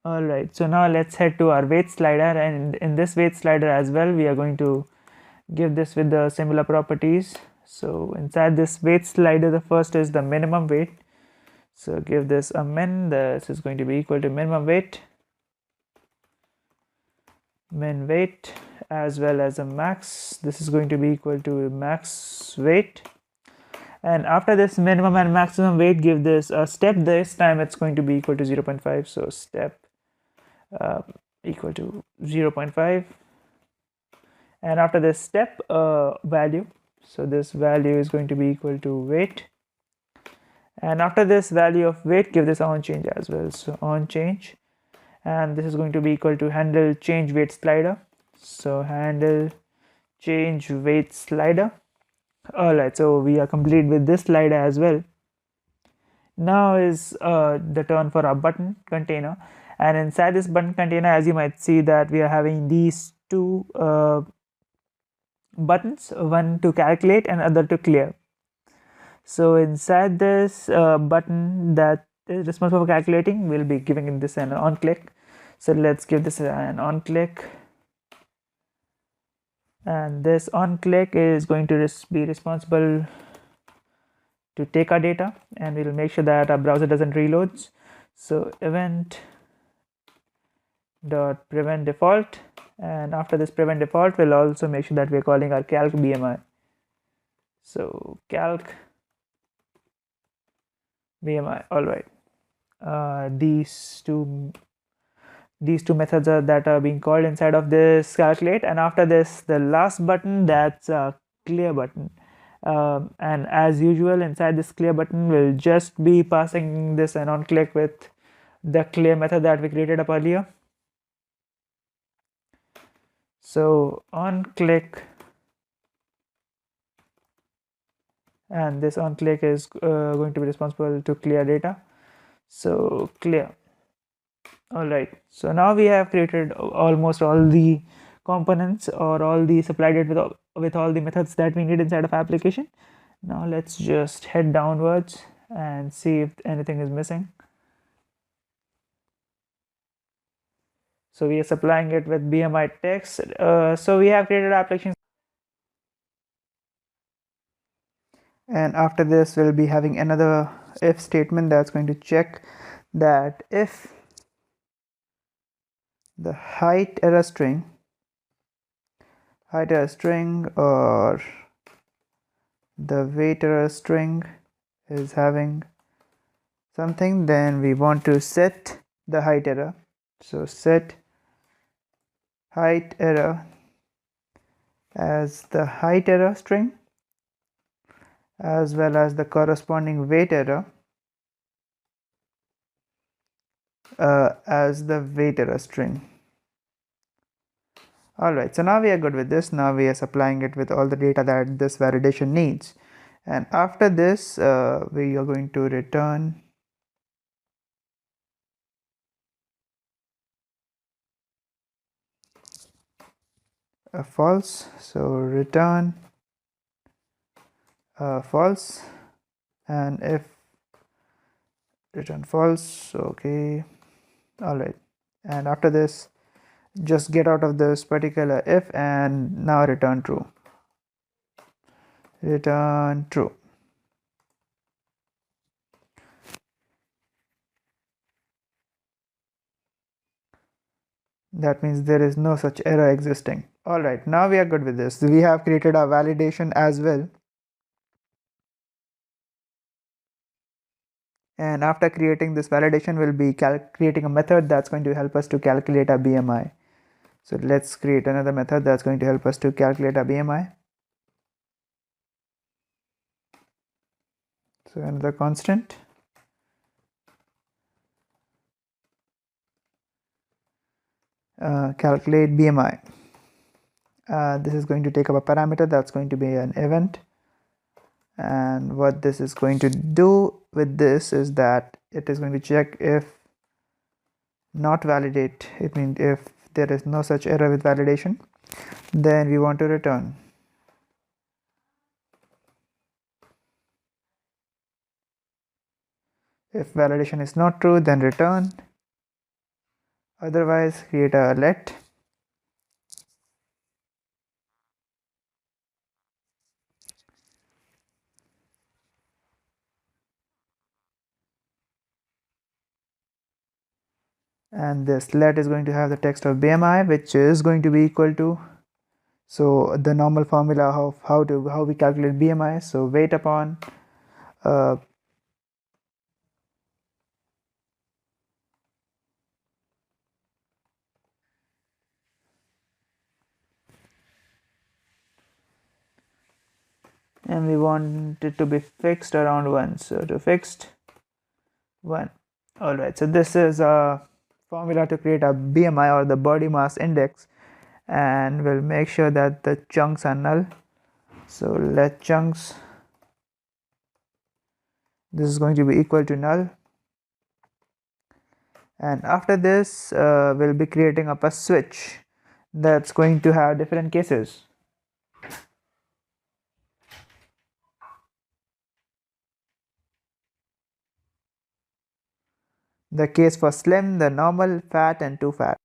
All right, so now let's head to our weight slider, and in this weight slider as well, we are going to give this with the similar properties. So inside this weight slider, the first is the minimum weight. So give this a min. This is going to be equal to minimum weight, min weight, as well as a max. This is going to be equal to max weight. And after this minimum and maximum weight, give this a step. This time it's going to be equal to 0.5. So step equal to 0.5. And after this step value, so this value is going to be equal to weight. And after this value of weight, give this onChange as well. So onChange, and this is going to be equal to handle change weight slider. So handle change weight slider. All right, so we are complete with this slider as well. Now is the turn for our button container, and inside this button container, as you might see, that we are having these two buttons, one to calculate and other to clear. So inside this button that is responsible for calculating, we'll be giving this an on click. So let's give this an on click, and this on click is going to be responsible to take our data, and we'll make sure that our browser doesn't reload. So event dot prevent default, and after this prevent default, we'll also make sure that we're calling our calc BMI. So calc BMI. All right, these two methods that are being called inside of this calculate, and after this the last button, that's a clear button. And as usual, inside this clear button, we'll just be passing this an on click with the clear method that we created up earlier. So on click, and this on click is going to be responsible to clear data. So clear. Alright, so now we have created almost all the components, or all the supplied it with all the methods that we need inside of application. Now let's just head downwards and see if anything is missing. So we are supplying it with BMI text. So we have created applications, and after this we'll be having another if statement that's going to check that if the height error string or the weight error string is having something, then we want to set the height error. So set height error as the height error string as well as the corresponding weight error as the weight error string. Alright, so now we are good with this. Now we are supplying it with all the data that this validation needs. And after this, we are going to return a false. So return false, and if return false, okay. Alright, and after this, just get out of this particular if and now return true. Return true. That means there is no such error existing. Alright, now we are good with this. We have created our validation as well. And after creating this validation, we'll be creating a method that's going to help us to calculate our BMI. So let's create another method that's going to help us to calculate our BMI. So another constant. Calculate BMI. This is going to take up a parameter that's going to be an event. And what this is going to do with this is that it is going to check if not validate. It means if there is no such error with validation, then we want to return. If validation is not true, then return. Otherwise, create a let. And this let is going to have the text of BMI, which is going to be equal to, so the normal formula of how we calculate BMI. So weight upon and we want it to be fixed around 1, so to fixed 1. Alright, so this is a formula to create a BMI, or the body mass index, and we'll make sure that the chunks are null. So let chunks, this is going to be equal to null. And after this, we'll be creating up a switch that's going to have different cases. The case for slim, the normal, fat, and too fat.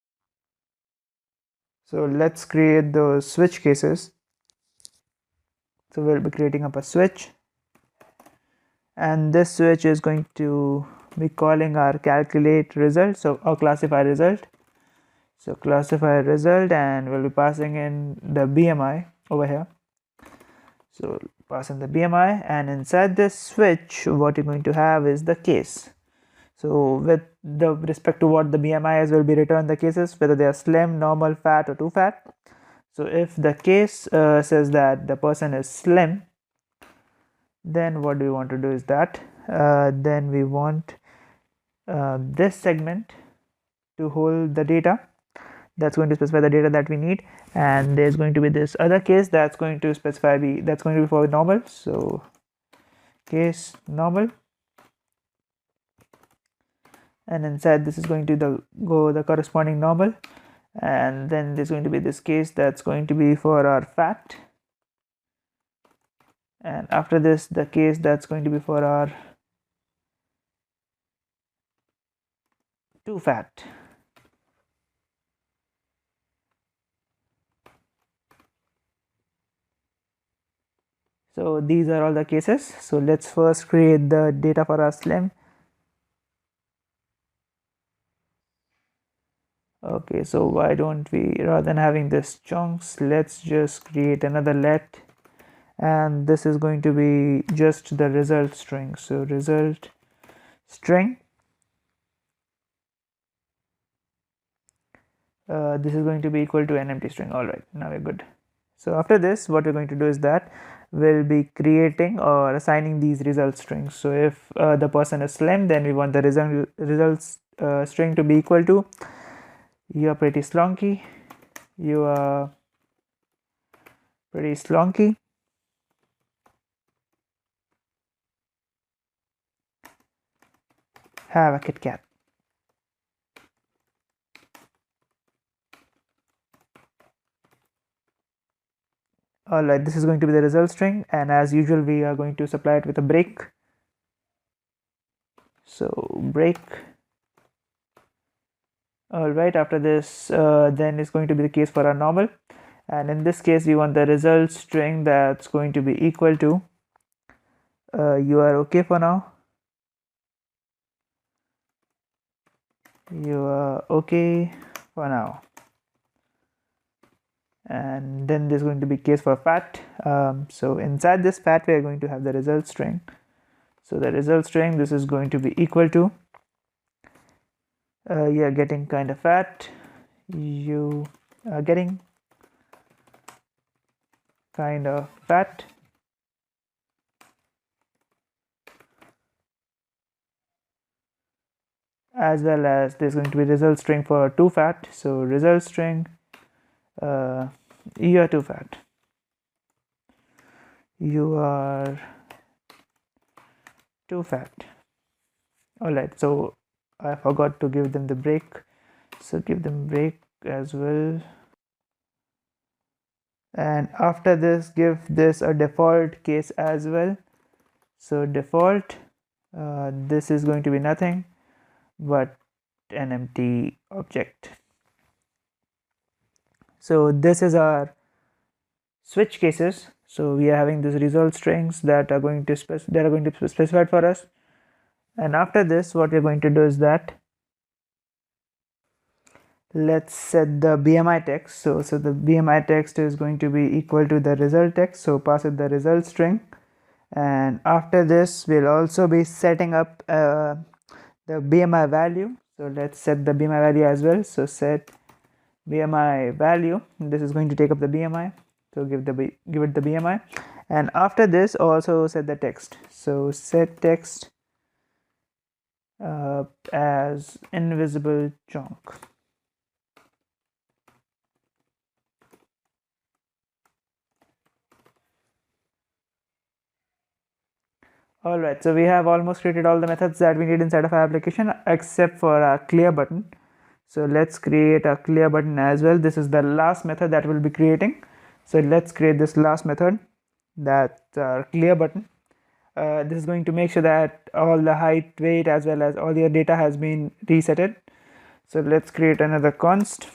So let's create those switch cases. So we'll be creating up a switch, and this switch is going to be calling our calculate result, so or classify result. So classify result, and we'll be passing in the BMI over here. So pass in the BMI, and inside this switch, what you're going to have is the case. So with the respect to what the BMI is, will be returned the cases, whether they are slim, normal, fat, or too fat. So if the case says that the person is slim, then what we want to do is that then we want this segment to hold the data. That's going to specify the data that we need, and there's going to be this other case that's going to specify that's going to be for normal. So case normal, and inside this is going to go the corresponding normal, and then there's going to be this case that's going to be for our fat, and after this the case that's going to be for our too fat. So these are all the cases. So let's first create the data for our slim. Okay, so why don't we, rather than having this chunks, let's just create another let, and this is going to be just the result string. So result string, this is going to be equal to an empty string. All right, now we're good. So after this, what we're going to do is that we'll be creating or assigning these result strings. So if the person is slim, then we want the results string to be equal to you are pretty slonky, you are pretty slonky, have a Kit Kat. Alright, this is going to be the result string, and as usual we are going to supply it with a break. So break. Alright, after this then is going to be the case for our normal, and in this case we want the result string that's going to be equal to you are okay for now, you are okay for now, and then there's going to be case for fat. So inside this fat we are going to have the result string. So the result string, this is going to be equal to you are getting kind of fat, you are getting kind of fat, as well as there's going to be result string for too fat. So result string, you are too fat, you are too fat. Alright, so I forgot to give them the break, so give them break as well, and after this give this a default case as well. So default, this is going to be nothing but an empty object. So this is our switch cases. So we are having these result strings that are going to be specified for us, and after this what we're going to do is that let's set the BMI text. So the BMI text is going to be equal to the result text, so pass it the result string, and after this we'll also be setting up the BMI value. So let's set the BMI value as well. So set BMI value, this is going to take up the BMI, so give it the BMI, and after this also set the text. So set text as invisible chunk. Alright, so we have almost created all the methods that we need inside of our application except for a clear button. So let's create a clear button as well. This is the last method that we'll be creating. So let's create this last method, that clear button. This is going to make sure that all the height, weight, as well as all your data has been resetted. So let's create another const,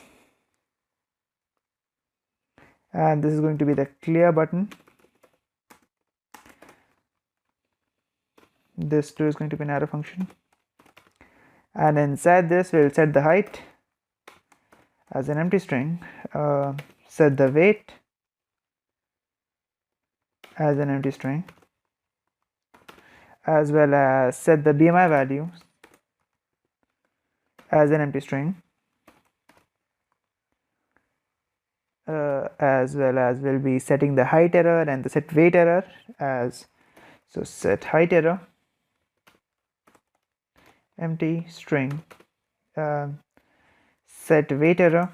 and this is going to be the clear button. This too is going to be an arrow function, and inside this we'll set the height as an empty string, set the weight as an empty string, as well as set the BMI value as an empty string, as well as we'll be setting the height error and the set weight error as, so set height error empty string, set weight error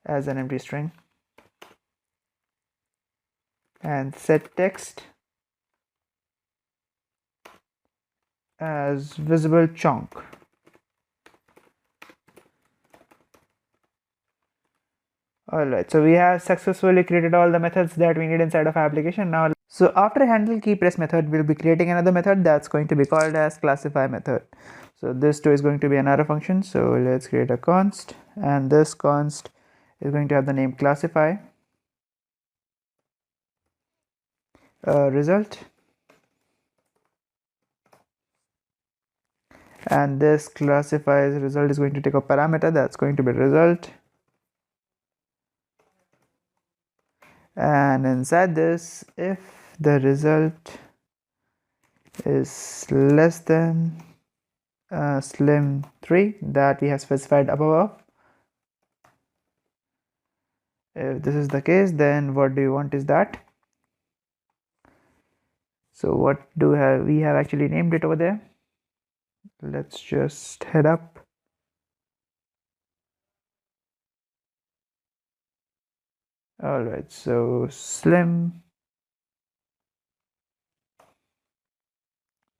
as an empty string, and set text as visible chunk. Alright, so we have successfully created all the methods that we need inside of our application. Now, so after handle key press method, we'll be creating another method that's going to be called as classify method. So this too is going to be an arrow function. So let's create a const, and this const is going to have the name classify result, and this classifies result is going to take a parameter that's going to be result, and inside this, if the result is less than slim 3 that we have specified above, if this is the case, then what do you want is that. So what do we have actually named it over there. Let's just head up. All right, so slim.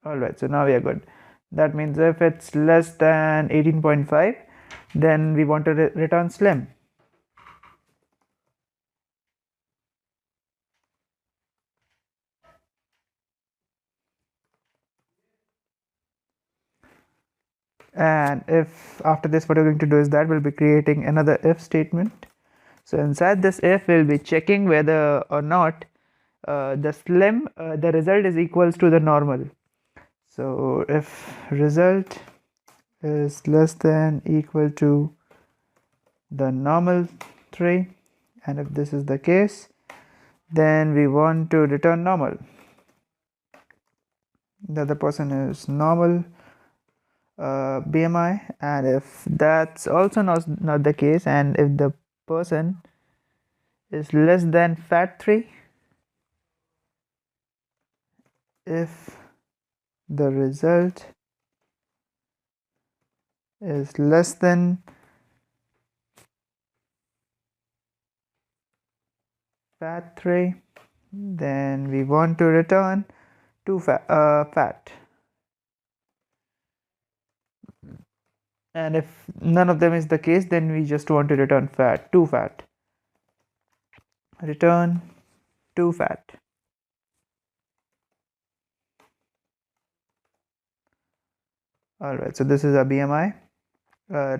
All right, so now we are good. That means if it's less than 18.5, then we want to return slim. And if after this, what we're going to do is that we'll be creating another if statement. So inside this if, we'll be checking whether or not the slim, the result is equals to the normal. So if result is less than equal to the normal 3, and if this is the case, then we want to return normal. The other person is normal BMI, and if that's also not the case, and if the person is less than fat 3, if the result is less than fat 3, then we want to return fat. And if none of them is the case, then we just want to return fat, to fat. Return to fat. Alright, so this is a BMI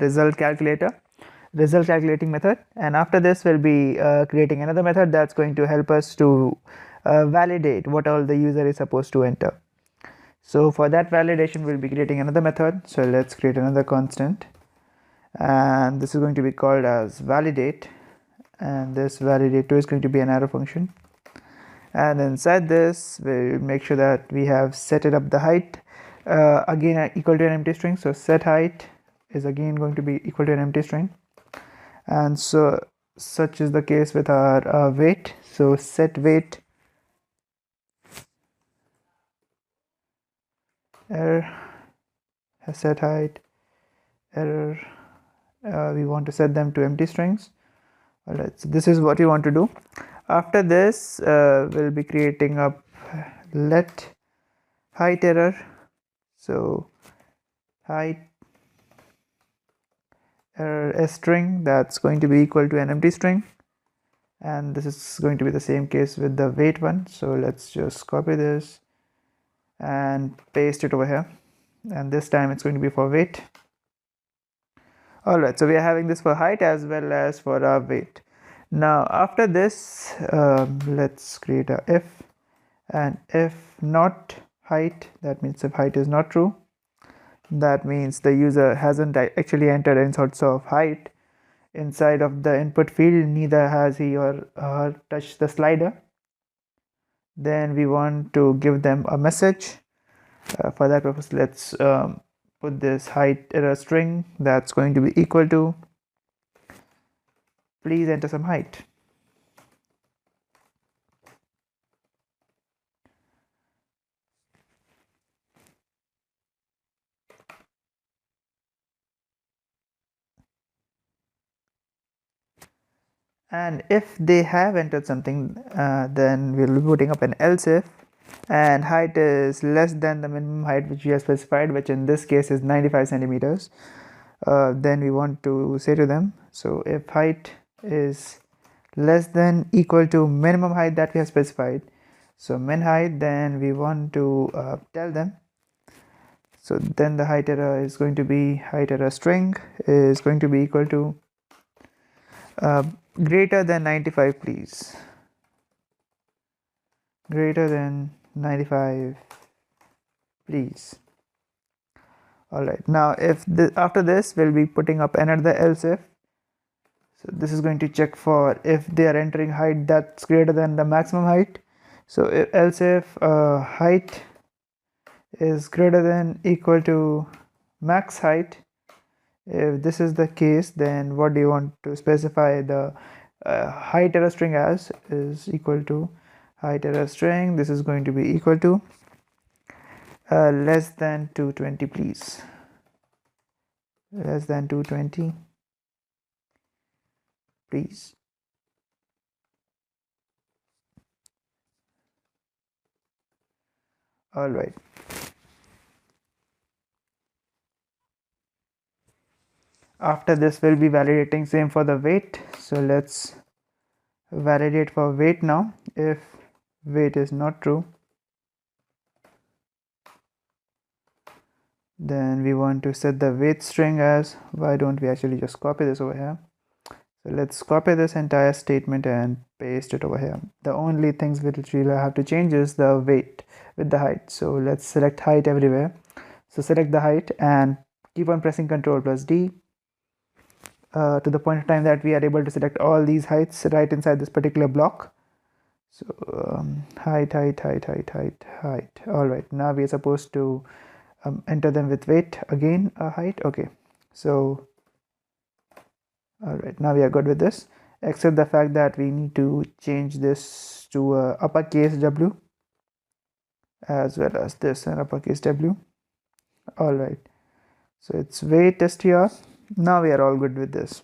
result calculating method, and after this we'll be creating another method that's going to help us to validate what all the user is supposed to enter. So for that validation, we'll be creating another method. So let's create another constant, and this is going to be called as validate, and this validate is going to be an arrow function, and inside this we'll make sure that we have set it up the height again equal to an empty string. So set height is again going to be equal to an empty string, and so such is the case with our weight. So set weight error, set height error, we want to set them to empty strings. Alright, so this is what we want to do. After this, we'll be creating up let height error. So height error a string that's going to be equal to an empty string, and this is going to be the same case with the weight one. So let's just copy this and paste it over here, and this time it's going to be for weight. Alright, so we are having this for height as well as for our weight. Now after this, let's create a if, and if not height, that means if height is not true, that means the user hasn't actually entered any sorts of height inside of the input field, neither has he or her touched the slider, then we want to give them a message. For that purpose, let's put this height error string that's going to be equal to please enter some height. And if they have entered something, then we'll be putting up an else if, and height is less than the minimum height which we have specified, which in this case is 95 centimeters. Then we want to say to them, so if height is less than equal to minimum height that we have specified, so min height, then we want to tell them, so then the height error is going to be height error string is going to be equal to uh, greater than 95 please, greater than 95 please. Alright, now if after this we'll be putting up another else if. So this is going to check for if they are entering height that's greater than the maximum height. So else if height is greater than equal to max height, if this is the case, then what do you want to specify the height error string as is equal to height error string. This is going to be equal to less than 220 please, less than 220 please. All right. After this we'll be validating same for the weight. So let's validate for weight now. If weight is not true, then we want to set the weight string as, why don't we actually just copy this over here. So let's copy this entire statement and paste it over here. The only things which we'll have to change is the weight with the height. So let's select height everywhere. So select the height and keep on pressing Ctrl plus D to the point of time that we are able to select all these heights right inside this particular block. So height. All right, now we are supposed to enter them with weight again, height. Okay, so all right, now we are good with this, except the fact that we need to change this to uppercase W as well as this and uppercase W. All right, so it's weight str. Now we are all good with this.